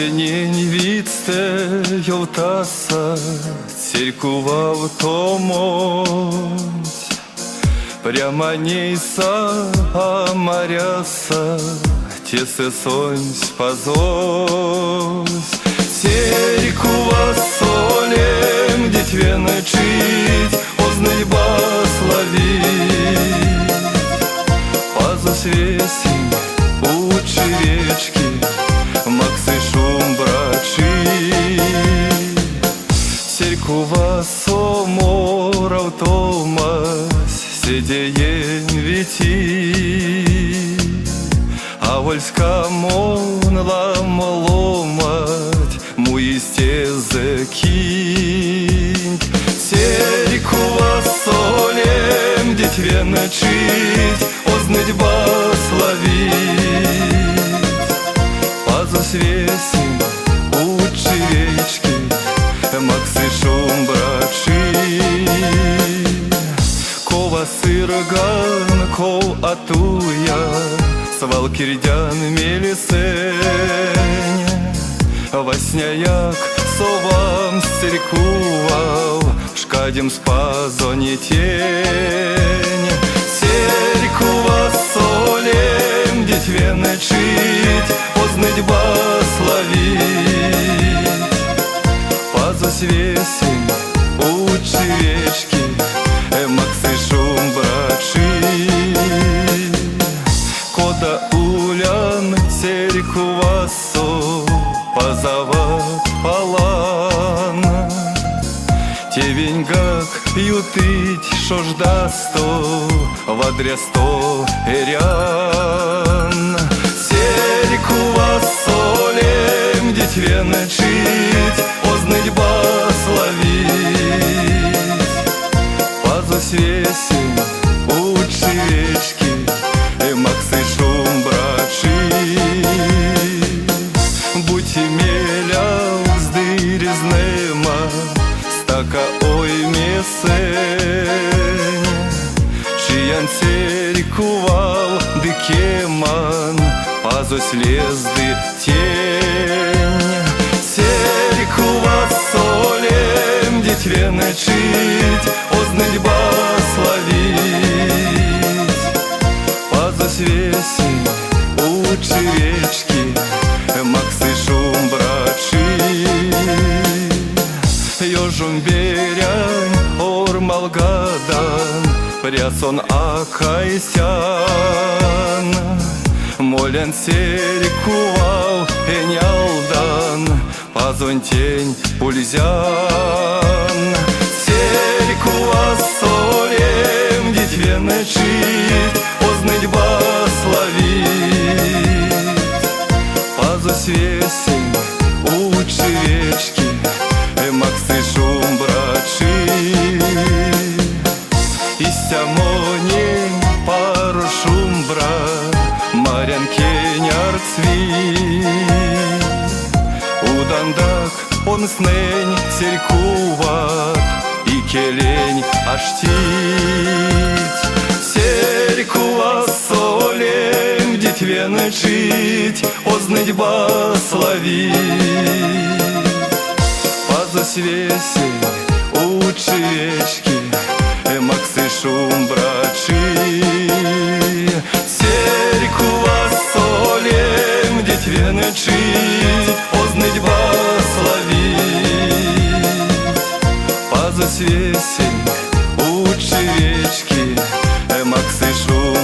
Осінінь відстеювтаса, церкував томось, прямо нейса амаряса, тесе сонсь позось. Церкува солем дитве начить, ознать благословить. Пазус весень у черечки, максы шум брачи. Церкува соморав томас, седеен вити. А вольска монла моломать, му истезе кинь. Церкува солем дитве начить, ознать благословить. Пазус весень у черечки, максы шум брачи. Кова сырган, ков атуя, свалкирдян мелисень. Васняяк совам стеркував, шкадем спазоні тень. Церкува солем дитве начить, ознать благословить. Пазус весень у черечки, максы шум брачи. Кода улян церкува со, позават палан. Тевеньгак ютыть шождасто, вадрясто эрян. Церкува солем дитве начить, ознать благословить. Пазус весень у черечки, максы шум брачи. Будь меля вздырізнема, стака ой месень. Чиян церкувал дикеман, пазус лезды тень. Церкува солем дитве начить, ознать благословить. Пазус весень у черечки, максы шум брачи. Ёжум берянь ормалгадан, прясон акайсян. Молян церкувал энялдан, пазонь тень пульзян. Церкува солем дитве начить, ознать благословить. Пазус весень у черечки, максы шум брачи. Истямонень пару шум бра, марян кеняр цви. Удандак он снень церкува, и келень аштить. Церкува солем дитве начить, ознать благословить. Пазус весень у черечки, максы шум брачи. Церкува солем дитве начить, ознать благословить. Пазус весень у черечки, максы шум